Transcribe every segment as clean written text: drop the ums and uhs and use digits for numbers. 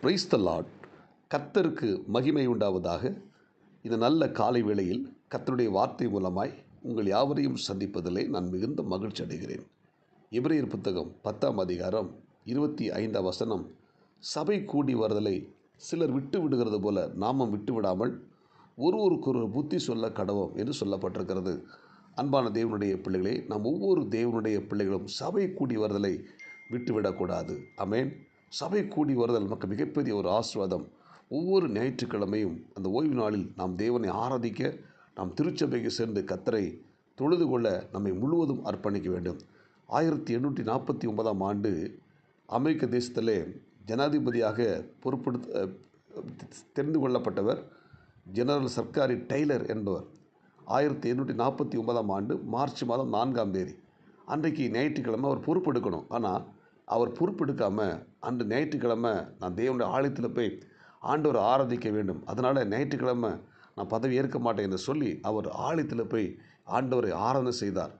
Praise the Lord. கர்த்தருக்கு மகிமை உண்டாவதாக. இந்த நல்ல காலை வேளையில் கர்த்தருடைய வார்த்தை மூலமாய் உங்கள் யாவரையும் சந்திப்பதிலே நான் மிகுந்த மகிழ்ச்சி அடைகிறேன். எபிரேயர் புத்தகம் 10ஆம் அதிகாரம் 25ஆம் வசனம், சபை கூடி வருதலை சிலர் விட்டு விடுகிறது போல நாமும் விட்டு விடாமல் ஒருவருக்கொரு புத்தி சொல்ல கடவோம் என்று சொல்லப்பட்டிருக்கிறது. அன்பான தேவனுடைய பிள்ளைகளே, நாம் ஒவ்வொரு தேவனுடைய பிள்ளைகளும் சபை கூடி வருதலை விட்டுவிடக்கூடாது. ஆமென். சபை கூடி வருதல் நமக்கு மிகப்பெரிய ஒரு ஆசீர்வாதம். ஒவ்வொரு ஞாயிற்றுக்கிழமையும் அந்த ஓய்வு நாளில் நாம் தேவனை ஆராதிக்க, நாம் திருச்சபைக்கு சென்று கர்த்தரை தொழுது கொள்ள நம்மை முழுவதும் அர்ப்பணிக்க வேண்டும். 1849ஆம் ஆண்டு அமெரிக்க தேசத்திலே ஜனாதிபதியாக தெரிந்து கொள்ளப்பட்டவர் ஜெனரல் சர்க்காரி டெய்லர் என்பவர். 1849ஆம் ஆண்டு மார்ச் மாதம் 4ஆம் தேதி அன்றைக்கு ஞாயிற்றுக்கிழமை அவர் பொறுப்பெடுக்கணும். ஆனால் அவர் பொறுப்பெடுக்காமல் அன்று ஞாயிற்றுக்கிழமை நான் தேவனுடைய ஆலயத்தில் போய் ஆண்டவரை ஆராதிக்க வேண்டும், அதனால் ஞாயிற்றுக்கிழமை நான் பதவி ஏற்க மாட்டேன் என்று சொல்லி அவர் ஆலயத்தில் போய் ஆண்டவரை ஆராதனை செய்தார்.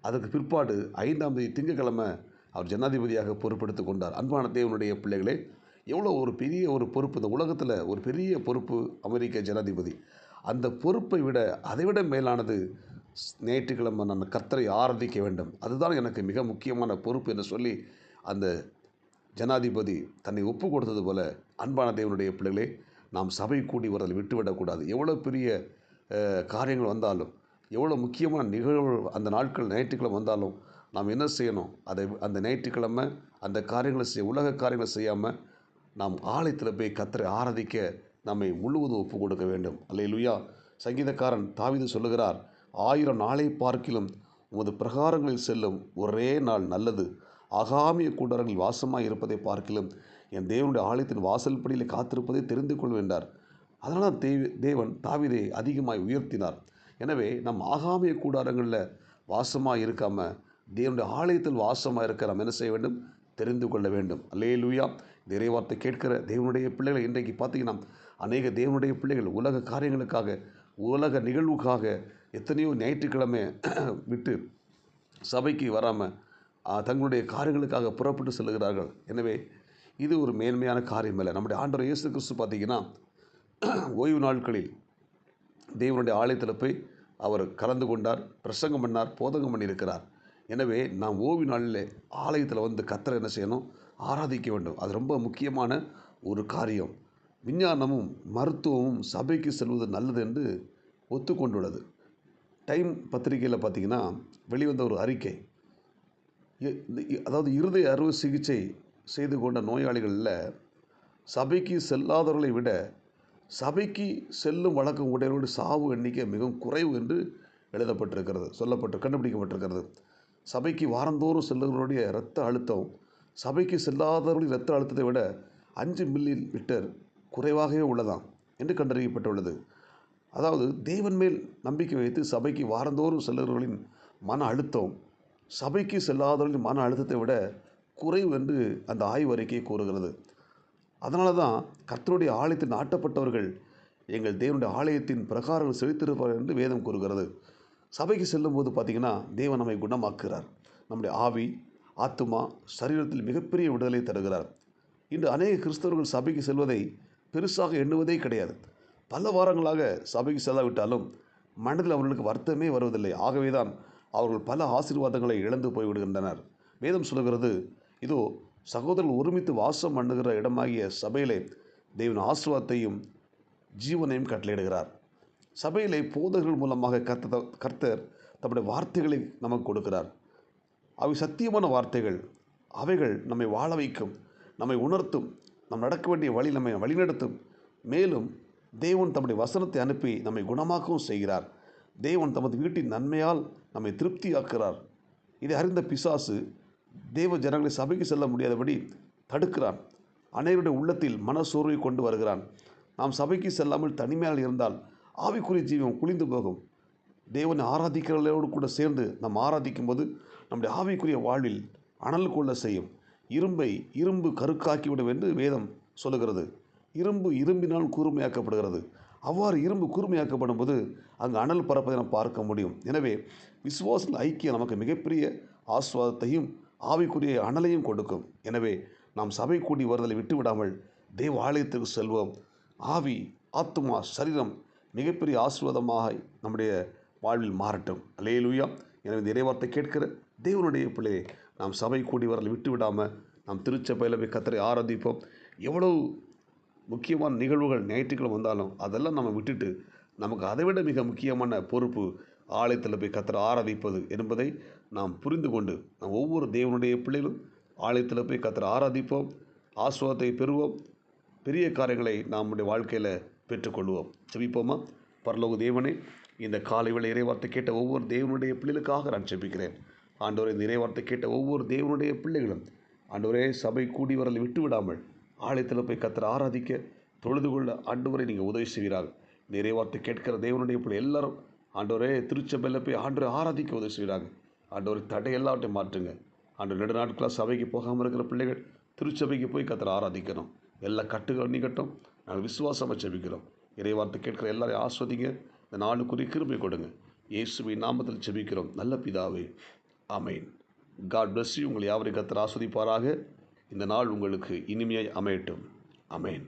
அதுக்கு பிற்பாடு 5ஆம் தேதி திங்கட்கிழமை அவர் ஜனாதிபதியாக பொறுப்பெடுத்து கொண்டார். அன்பான தேவனுடைய பிள்ளைகளே, எவ்வளோ ஒரு பெரிய ஒரு பொறுப்பு! இந்த உலகத்தில் ஒரு பெரிய பொறுப்பு அமெரிக்க ஜனாதிபதி. அந்த பொறுப்பை விட அதைவிட மேலானது ஞாயிற்றுக்கிழமை நான் கர்த்தரை ஆராதிக்க வேண்டும், அதுதான் எனக்கு மிக முக்கியமான பொறுப்பு என்று சொல்லி அந்த ஜனாதிபதி தன்னை ஒப்பு கொடுத்தது போல, அன்பான தேவனுடைய பிள்ளைகளே, நாம் சபை கூடி வரதை விட்டுவிடக்கூடாது. எவ்வளோ பெரிய காரியங்கள் வந்தாலும், எவ்வளோ முக்கியமான நிகழ்வுகள் அந்த நாட்கள் ஞாயிற்றுக்கிழமை வந்தாலும் நாம் என்ன செய்யணும்? அந்த ஞாயிற்றுக்கிழமை அந்த காரியங்களை உலக காரியங்களை செய்யாமல் நாம் ஆலயத்தில் போய் கர்த்தரை ஆராதிக்க நம்மை முழுவதும் ஒப்பு கொடுக்க வேண்டும். அல்லேலூயா. சங்கீதக்காரன் தாவீது சொல்லுகிறார், 1000 நாளை பார்க்கிலும் உமது பிரகாரங்களில் செல்லும் ஒரே நாள் நல்லது, ஆகாமிய கூடாரங்களில் வாசமாக இருப்பதை பார்க்கிலும் என் தேவனுடைய ஆலயத்தின் வாசல்படியில் காத்திருப்பதை தெரிந்து கொள்வேன் என்றார். அதனால் தேவன் தாவீதை அதிகமாய் உயர்த்தினார். எனவே நம் ஆகாமிய கூடாரங்களில் வாசமாக இருக்காமல் தேவனுடைய ஆலயத்தில் வாசமாக இருக்க நாம் என்ன செய்ய வேண்டும்? தெரிந்து கொள்ள வேண்டும். அல்லேலூயா. இந்த இறைவார்த்தை கேட்கிற தேவனுடைய பிள்ளைகளை இன்றைக்கு பார்த்தீங்கன்னா அநேக தேவனுடைய பிள்ளைகள் உலக காரியங்களுக்காக, உலக நிகழ்வுக்காக எத்தனையோ ஞாயிற்றுக்கிழமை விட்டு சபைக்கு வராமல் தங்களுடைய காரியங்களுக்காக புறப்பட்டு செல்கிறார்கள். எனவே இது ஒரு மேன்மையான காரியம் இல்லை. நம்முடைய ஆண்டவர் இயேசு கிறிஸ்து பார்த்திங்கன்னா ஓய்வு நாட்களில் தேவனுடைய ஆலயத்தில் போய் அவர் கலந்து கொண்டார், பிரசங்கம் பண்ணார், போதகம் பண்ணியிருக்கிறார். எனவே நாம் ஓய்வு நாளில் ஆலயத்தில் வந்து கர்த்தரை என்ன செய்யணும்? ஆராதிக்க வேண்டும். அது ரொம்ப முக்கியமான ஒரு காரியம். விஞ்ஞானமும் மருத்துவமும் சபைக்கு செல்வது நல்லது என்று ஒத்துக்கொண்டுள்ளது. டைம் பத்திரிகையில் பார்த்திங்கன்னா வெளிவந்த ஒரு அறிக்கை, அதாவது இருதய அறுவை சிகிச்சை செய்து கொண்ட நோயாளிகளில் சபைக்கு செல்லாதவர்களை விட சபைக்கு செல்லும் வழக்கம் உடையவர்களுடைய சாவு எண்ணிக்கை மிகவும் குறைவு என்று கண்டுபிடிக்கப்பட்டிருக்கிறது. சபைக்கு வாரந்தோறும் செல்லுகிறவருடைய இரத்த அழுத்தம் சபைக்கு செல்லாதவர்களின் இரத்த அழுத்தத்தை விட 5 மில்லிலிட்டர் குறைவாகவே உள்ளதாம் என்று கண்டறியப்பட்டுள்ளது. அதாவது தேவன் மேல் நம்பிக்கை வைத்து சபைக்கு வாரந்தோறும் செல்லுகிறவர்களின் மன அழுத்தம் சபைக்கு செல்லாதவர்களின் மன அழுத்தத்தை விட குறைவு என்று அந்த ஆய்வு அறிக்கை கூறுகிறது. அதனால தான் கர்த்தருடைய ஆலயத்தில் நாட்டப்பட்டவர்கள் எங்கள் தேவனுடைய ஆலயத்தின் பிரகாரங்கள் செழித்திருப்பார்கள் என்று வேதம் கூறுகிறது. சபைக்கு செல்லும்போது பார்த்திங்கன்னா தேவன் நம்மை குணமாக்குகிறார். நம்முடைய ஆவி, ஆத்துமா, சரீரத்தில் மிகப்பெரிய விடுதலை தருகிறார். இன்று அநேக கிறிஸ்தவர்கள் சபைக்கு செல்வதை பெருசாக எண்ணுவதே கிடையாது. பல வாரங்களாக சபைக்கு செல்லாவிட்டாலும் மனதில் அவர்களுக்கு வருத்தமே வருவதில்லை. ஆகவே தான் அவர்கள் பல ஆசீர்வாதங்களை இழந்து போய்விடுகின்றனர். வேதம் சொல்லுகிறது, இதோ சகோதரர்கள் ஒருமித்து வாசம் பண்ணுகிற இடமாகிய சபையிலே தேவன் ஆசீர்வாதத்தையும் ஜீவனையும் கட்டளையிடுகிறார். சபையிலே போதகர்கள் மூலமாக கர்த்தர் தம்முடைய வார்த்தைகளை நமக்கு கொடுக்கிறார். அவை சத்தியமான வார்த்தைகள். அவைகள் நம்மை வாழ வைக்கும், நம்மை உணர்த்தும், நாம் நடக்க வேண்டிய வழி நம்மை வழிநடத்தும். மேலும் தேவன் தம்முடைய வசனத்தை அனுப்பி நம்மை குணமாக்கவும் செய்கிறார். தேவன் தமது வீட்டின் நன்மையால் நம்மை திருப்தியாக்குகிறார். இதை அறிந்த பிசாசு தேவ ஜனங்களை சபைக்கு செல்ல முடியாதபடி தடுக்கிறான். அனைவருடைய உள்ளத்தில் மனசோர்வை கொண்டு வருகிறான். நாம் சபைக்கு செல்லாமல் தனிமையாக இருந்தால் ஆவிக்குரிய ஜீவம் குளிந்து போகும். தேவனை ஆராதிக்கிறவர்களோடு கூட சேர்ந்து நாம் ஆராதிக்கும் போது நம்முடைய ஆவிக்குரிய வாழ்வில் அனல் கொள்ள செய்யும். இரும்பு கருக்காக்கிவிடும் என்று வேதம் சொல்லுகிறது. இரும்பு இரும்பினால் கூர்மையாக்கப்படுகிறது. அவ்வாறு இரும்பு கூர்மையாக்கப்படும் போது அங்கு அனல் பறப்பதை நாம் பார்க்க முடியும். எனவே விசுவாச ஐக்கியம் நமக்கு மிகப்பெரிய ஆசீர்வாதத்தையும் ஆவிக்குரிய அனலையும் கொடுக்கும். எனவே நாம் சபை கூடி வருதலை விட்டுவிடாமல் தேவ ஆலயத்திற்கு செல்வோம். ஆவி, ஆத்துமா, சரீரம் மிகப்பெரிய ஆசீர்வாதமாக நம்முடைய வாழ்வில் மாறட்டும். அல்லேலூயா. எனவே இந்த இறைவார்த்தை கேட்கிற தேவனுடைய பிள்ளையை நாம் சபை கூடி வரல விட்டு விடாமல் நாம் திருச்சபையில் போய் கர்த்தரை ஆராதிப்போம். எவ்வளவு முக்கியமான நிகழ்வுகள் ஞாயிற்றுக்கிழமை வந்தாலும் அதெல்லாம் நம்ம விட்டுட்டு நமக்கு அதைவிட மிக முக்கியமான பொறுப்பு ஆலயத்தில் போய் கர்த்தரை ஆராதிப்பது என்பதை நாம் புரிந்து கொண்டு நாம் ஒவ்வொரு தேவனுடைய பிள்ளைகளும் ஆலயத்தில் போய் கர்த்தரை ஆராதிப்போம், ஆசீர்வாதத்தை பெறுவோம், பெரிய காரியங்களை நம்முடைய வாழ்க்கையில் பெற்றுக்கொள்வோம். ஜெபிப்போமா? பரலோக தேவனே, இந்த காலை வேளை இறைவார்த்தை கேட்ட ஒவ்வொரு தேவனுடைய பிள்ளைகளுக்காக நான் ஜெபிக்கிறேன். ஆண்டவரே, இந்த இறைவார்த்தை கேட்ட ஒவ்வொரு தேவனுடைய பிள்ளைகளும் ஆண்டவரே சபை கூடி வரலை விட்டு விடாமல் ஆலயத்தில் போய் கர்த்தரை ஆராதிக்க தொழுது கொள்ள ஆண்டவரை நீங்கள் உதவி செய்கிறார்கள். இந்த இறைவார்த்தை கேட்கிற தேவனுடைய பிள்ளை எல்லாரும் ஆண்டவரே திருச்சபையில் போய் ஆண்டவரை ஆராதிக்க உதவி செய்கிறாங்க. ஆண்டவரை தடை எல்லாவற்றையும் மாற்றுங்க. ஆண்டவர் நெடு நாட்களாக சபைக்கு போகாமல் இருக்கிற பிள்ளைகள் திருச்சபைக்கு போய் கர்த்தரை ஆராதிக்கணும். எல்லா கட்டுகள் நீக்கட்டும். நாங்கள் விசுவாசமாக ஜெபிக்கிறோம். இறைவார்த்தை கேட்கிற எல்லாரையும் ஆஸ்வதிங்க. இந்த நாளுக்குரிய கிருபை கொடுங்க. இயேசுவின் நாமத்தில் ஜெபிக்கிறோம் நல்ல பிதாவே, ஆமென். God bless you. உங்களை யாவரையும் கர்த்தர் ஆஸ்வதிப்பாராக. இந்த நாள் உங்களுக்கு இனிமையாய் அமையட்டும். ஆமென்.